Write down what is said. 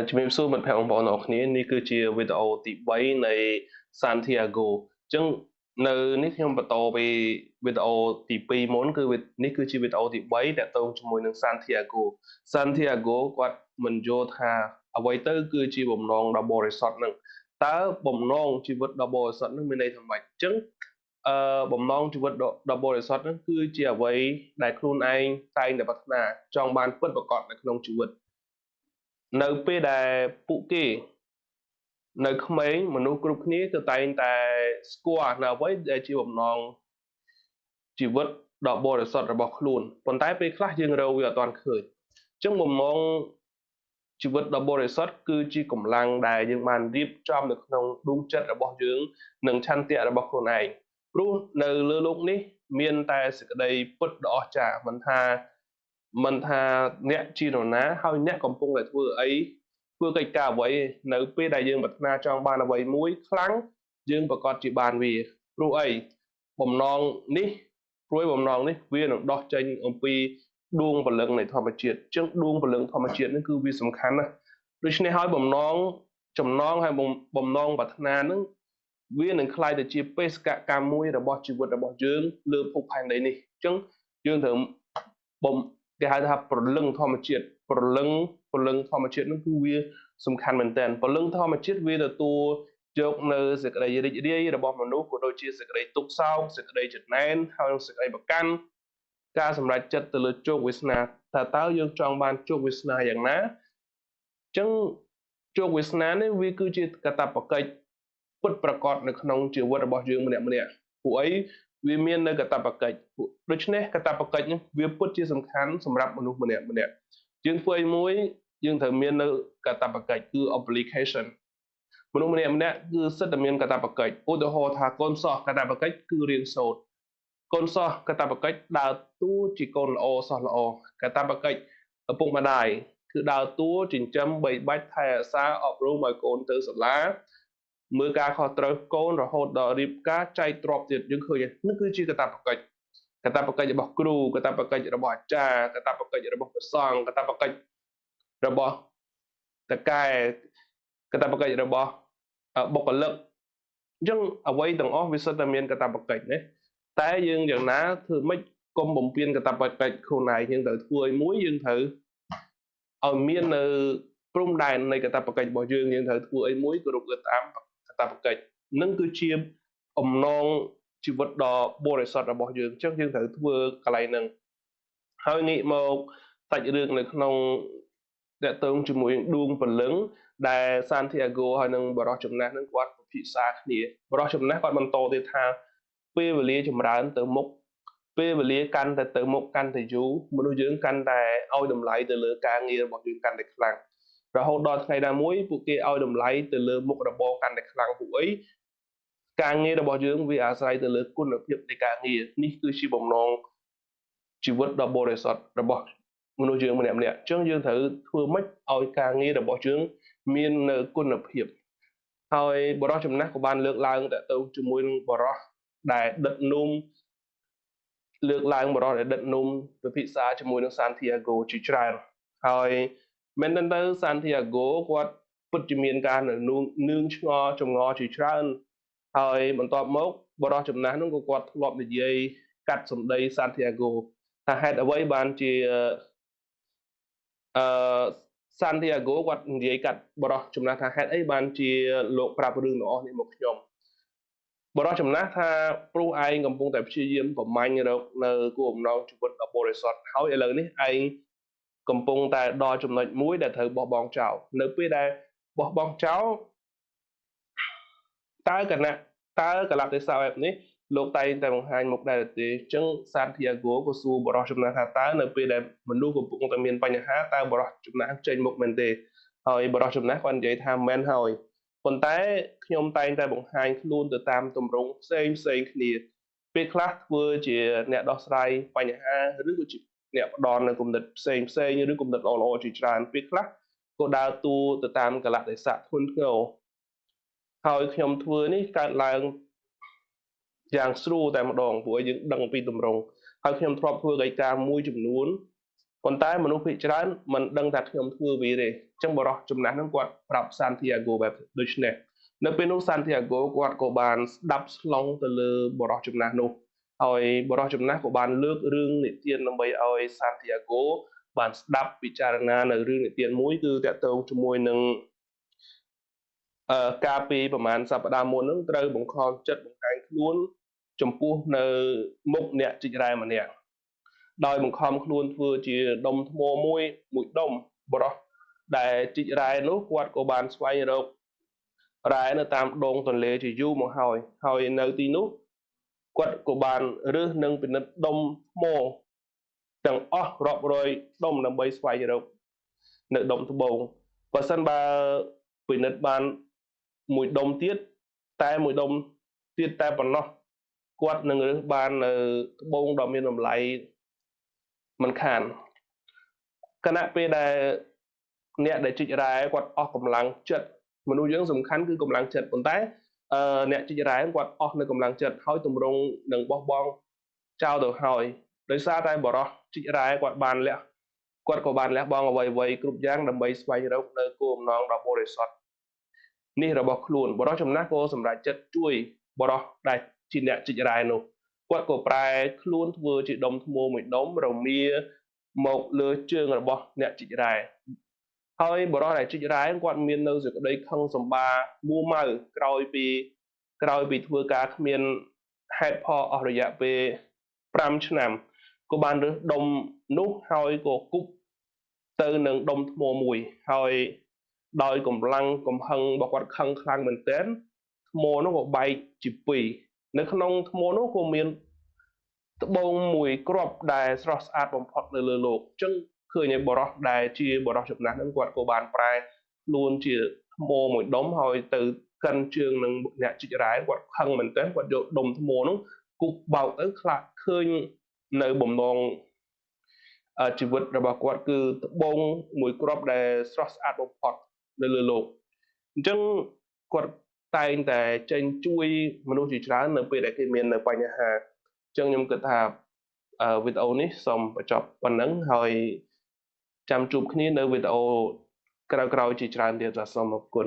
ជំរាបសួរមិត្តភក្តិបងប្អូនអរគ្នានេះគឺជាវីដេអូទី3នៃ Santiago អញ្ចឹងនៅនេះខ្ញុំបន្តពីវីដេអូទី2មុនគឺនេះគឺជាវីដេអូទី3តាក់ទងជាមួយនឹង Santiago គាត់មិនយល់ថាអ្វីទៅគឺជាបំណងដ៏បរិសុទ្ធនឹងតើបំណងជីវិតដ៏បរិសុទ្ធនឹងមានន័យថាម៉េចអញ្ចឹងបំណងជីវិតដ៏បរិសុទ្ធនឹងគឺជាអ្វីដែលខ្លួនឯងតែងតែប្រាថ្នាចង់បានពិតប្រាកដនៅក្នុងជីវិតនៅពេលដែលពួកគេនៅក្មេងមនុស្សគ្រប់គ្នាគឺតែងតែស្គាល់នៅអ្វីដែលជាបំណងជីវិតដ៏បរិសុទ្ធរបស់ខ្លួនប៉ុន្តែពេលខ្លះយើងរកវាអត់ទាន់ឃើញអញ្ចឹងបំណងជីវិតដ៏បរិសុទ្ធគឺជាកម្លាំងដែលយើងបានរៀបចំនៅក្នុងដួងចិត្តរបស់យើងនិងឆន្ទៈរបស់ខ្លួនឯងព្រោះនៅលើโลกនេះមានតែសេចក្តីពិតដ៏អស្ចារ្យមិនថាអ្នកជានរណាហើយអ្នកកំពុងតែធ្វើអីធ្វើកិច្ចការអ្វីនៅពេលដែលយើងប្រាថ្នាចង់បានអ្វីមួយខ្លាំងយើងប្រកាសជាបានវាព្រោះអីបំណងនេះព្រួយបំណងនេះវានឹងដោះចេញអំពីដួងព្រលឹងនៃធម្មជាតិអញ្ចឹងដួងព្រលឹងធម្មជាតិនេះគឺវាសំខាន់ណាស់ដូច្នេះហើយបំណងចំណងហើយបំណងប្រាថ្នានឹងវានឹងคล้ายទៅជាបេសកកម្មមួយរបស់ជីវិតរបស់យើងលើភពផែនដីនេះអញ្ចឹងយើងត្រូវបំគេហៅថាព្រលឹងធម្មជាតិព្រលឹងធម្មជាតិនឹងគឺវាសំខាន់មែនទែនព្រលឹងធម្មជាតិវាទទួលយកនៅសេចក្តីរីករាយរបស់មនុស្សក៏ដូចជាសេចក្តីទុក្ខសោកសេចក្តីចំណែនហើយសេចក្តីប្រកាន់ការសម្រេចចិត្តទៅលើជោគវាសនាថាតើយើងចង់បានជោគវាសនាយ៉ាងណាអញ្ចឹងជោគវាសនានេះវាគឺជាកាតព្វកិច្ចពិតប្រាកដនៅក្នុងជីវិតរបស់យើងម្នាក់ៗពួកអីវាមាននៅកាតព្វកិច្ចដូច្នេះកាតព្វកិច្ចនេះវាពិតជាសំខាន់សម្រាប់មនុស្សម្នាក់យើងធ្វើអីមួយយើងត្រូវមាននៅកាតព្វកិច្ចគឺ obligation មនុស្សម្នាក់គឺសិតតែមានកាតព្វកិច្ចឧទាហរណ៍ថាកូនសិស្សកាតព្វកិច្ចគឺរៀនសូត្រកូនសិស្សកាតព្វកិច្ចដើរតួជាកូនល្អសិស្សល្អកាតព្វកិច្ចឪពុកម្ដាយគឺដើរតួចិញ្ចឹមបីបាច់ថែរក្សាអប់រំឲ្យកូនទៅសាលាមើលការខុសត្រូវកូនរហូតដល់រៀបការចែកទ្រព្យទៀតយើងឃើញនេះគឺជាកាតព្វកិច្ចរបស់គ្រូកាតព្វកិច្ចរបស់អាចារ្យកាតព្វកិច្ចរបស់ព្រះសង្ឃកាតព្វកិច្ចរបស់តកែកាតព្វកិច្ចរបស់បុគ្គលិកអញ្ចឹងអ្វីទាំងអស់វាសុទ្ធតែមានកាតព្វកិច្ចណាតែយើងយ៉ាងណាធ្វើម៉េចកុំបំពេញកាតព្វកិច្ចខ្លួនឯងយើងត្រូវធ្វើឲ្យមួយយើងត្រូវឲ្យមាននៅព្រំដែននៃកាតព្វកិច្ចរបស់យើងត្រូវធ្វើអីមួយគោរពតាមកាតព្វកិច្ចនឹងគឺជាអំណងជីវិតដ៏បរិសុទ្ធរបស់យើងអញ្ចឹងយើងត្រូវធ្វើកន្លែងហ្នឹងហើយងាកមកសាច់រឿងនៅក្នុងតកតងជាមួយដួងព្រលឹងដែលសានធីអាហ្គោហើយនឹងបរិសុទ្ធចំណាស់នឹងគាត់ពិភាក្សាគ្នាបរិសុទ្ធចំណាស់គាត់បន្តទៀតថាពេលវេលាចម្រើនទៅមុខពេលវេលាកាន់តែទៅមុខកាន់តែយូរមនុស្សយើងកាន់តែឲ្យតម្លៃទៅលើការងាររបស់យើងកាន់តែខ្លាំងរហូតដល់ថ្ងៃណាមួយពួកគេឲ្យតម្លៃទៅលើមុខរបរកាន់តែខ្លាំងពួកអីការងាររបស់យើងវាអាស្រ័យទៅលើគុណភាពនៃការងារនេះគឺជាបំណងជីវិតដ៏បរិសុទ្ធរបស់មនុស្សយើងម្នាក់ៗអញ្ចឹងយើងត្រូវធ្វើម៉េចឲ្យការងាររបស់យើងមាននៅគុណភាពហើយបរិសុទ្ធចំណាស់ក៏បានលើកឡើងតទៅជាមួយនឹងបរិសុទ្ធដែលដិតនំលើកឡើងបរិសុទ្ធដែលដិតនំពិភាក្សាជាមួយនឹងសានធីអាហ្គោជាច្រើនហើយមែនទែនទៅសានធីអាហ្គោគាត់ពិតជាមានការនឿងឆ្ងល់ចម្ងល់ជាច្រើនហើយបន្ទាប់មកបរិសុទ្ធចំណាស់នោះក៏គាត់ធ្លាប់និយាយកាត់សម្ដីសានធីអាហ្គោថាហេតុអ្វីបានជាអឺសានទីអាហ្គោគាត់និយាយកាត់បរិសុទ្ធចំណាស់ថាហេតុអីបានជាលោកប្រាប់រឿងទាំងអស់នេះមកខ្ញុំបរិសុទ្ធចំណាស់ថាព្រោះឯងកំពុងតែព្យាយាមប្រមាញ់រកនៅគោលបំណងជីវិតដ៏បរិសុទ្ធហើយឥឡូវនេះឯងកំពុងតែដល់ចំណុចមួយដែលត្រូវបោះបង់ចោលនៅពេលដែលបោះបង់ចោលតើកលៈទេសៈបែបនេះលោកតែងតែបង្ហាញមុខដែរទេអញ្ចឹងសានធីអាហ្គោក៏សួរបរិសុទ្ធចំណាស់ថាតើនៅពេលដែលមនុស្សកំពុងតែមានបញ្ហាតើបរិសុទ្ធចំណាស់ចេញមុខមែនទេហើយបរិសុទ្ធចំណាស់គាត់និយាយថាមែនហើយប៉ុន្តែខ្ញុំតែងតែបង្ហាញខ្លួនទៅតាមទម្រង់ផ្សេងគ្នាពេលខ្លះធ្វើជាអ្នកដោះស្រាយបញ្ហាឬក៏ជាអ្នកផ្ដល់នៅគំនិតផ្សេងឬគំនិតល្អៗជាច្រើនពេលខ្លះក៏ដើរតួទៅតាមកលៈទេសៈធ្ងន់ធ្ងរហើយខ្ញុំធ្វើនេះកើតឡើងយ៉ាងស្រួលតែម្ដងព្រោះយើងដឹងពីទម្រង់ហើយខ្ញុំធ្លាប់ធ្វើកិច្ចការមួយចំនួន ប៉ុន្តែមនុស្សភាគច្រើនមិនដឹងថាខ្ញុំធ្វើវាទេអញ្ចឹងបរិះចំណាស់ហ្នឹងគាត់ប្រាប់ Santiago បែបដូចនេះនៅពេលនោះ Santiago គាត់ក៏បានស្ដាប់ស្លងទៅលើបរិះចំណាស់នោះហើយបរិះចំណាស់ក៏បានលើករឿងនិទានដើម្បីឲ្យ Santiago បានស្ដាប់ពិចារណានៅរឿងនិទានមួយគឺតាក់ទងជាមួយនឹងការពីប្រហែលសប្តាហ៍មុនហ្នឹងត្រូវបង្ខំចិត្តបង្ហាញខ្លួនចំពោះនៅមុខអ្នកជីករ៉ែម្នាក់ដោយបង្ខំខ្លួនធ្វើជាដុំថ្មមួយដុំបរោះដែលជីករ៉ែនោះគាត់ក៏បានស្វែងរករ៉ែនៅតាមដងទន្លេជាយូរមកហើយនៅទីនោះគាត់ក៏បានរើសនិងពិនិត្យដុំថ្មទាំងអស់រាប់រយដុំដើម្បីស្វែងរកនៅដុំត្បូងបើសិនបើពិនិត្យបានមួយដុំទៀតតែមួយដុំទៀតតែប៉ុណ្ណោះគាត់នឹងរើសបាននៅត្បូងដ៏មានតម្លៃមិនខានគណៈពេលដែលអ្នកដែលជីករ៉ែគាត់អស់កម្លាំងចិត្តមនុស្សយើងសំខាន់គឺកម្លាំងចិត្តប៉ុន្តែអ្នកជីករ៉ែគាត់អស់នៅកម្លាំងចិត្តហើយទម្រង់នឹងបោះបង់ចោលទៅហើយដោយសារតែបរោះជីករ៉ែគាត់បានលះគាត់ក៏បានលះបង់អ្វីៗគ្រប់យ៉ាងដើម្បីស្វែងរកនៅគោលបំណងដ៏បរិសុទ្ធនេះរបស់ខ្លួនបរោះចំណាស់ក៏សម្រេចចិត្តជួយបរោះដែលជាអ្នកជីករ៉ែនោះគាត់ក៏ប្រែខ្លួនធ្វើជាដុំថ្មមួយដុំរមៀមកលើជើងរបស់អ្នកជីករ៉ែហើយបរិះដែលជីករ៉ែគាត់មាននៅសេចក្តីខឹងសម្បាមួម៉ៅក្រោយពីធ្វើការគ្មានហេតុផលអស់រយៈពេល5ឆ្នាំក៏បានរើសដុំនោះហើយក៏គប់ទៅនឹងដុំថ្មមួយហើយដោយកម្លាំងកំហឹងរបស់គាត់ខឹងខ្លាំងមែនទែនថ្មនោះក៏បែកជាពីរនៅក្នុងថ្មនោះក៏មានត្បូងមួយគ្រាប់ដែលស្រស់ស្អាតបំផុតនៅលើលោកអញ្ចឹងឃើញឯបរោះដែលជាបរោះចំណាស់ហ្នឹងគាត់ក៏បានប្រែខ្លួនជាថ្មមួយដុំហើយទៅកិនជើងនឹងអ្នកជីករ៉ែគាត់ខឹងមែនទែនគាត់យកដុំថ្មនោះគប់បោកទៅខ្លាចឃើញនៅបំណងជីវិតរបស់គាត់គឺត្បូងមួយគ្រាប់ដែលស្រស់ស្អាតបំផុតនៅលើលោកអញ្ចឹងគាត់តែងតែចេញជួយមនុស្សជាច្រើននៅពេលដែលគេមាននៅបញ្ហាអញ្ចឹងខ្ញុំគិតថាវីដេអូនេះសូមបញ្ចប់ប៉ុណ្ណឹងហើយចាំជួបគ្នានៅវីដេអូក្រោយៗជាច្រើនទៀតសូមអរគុណ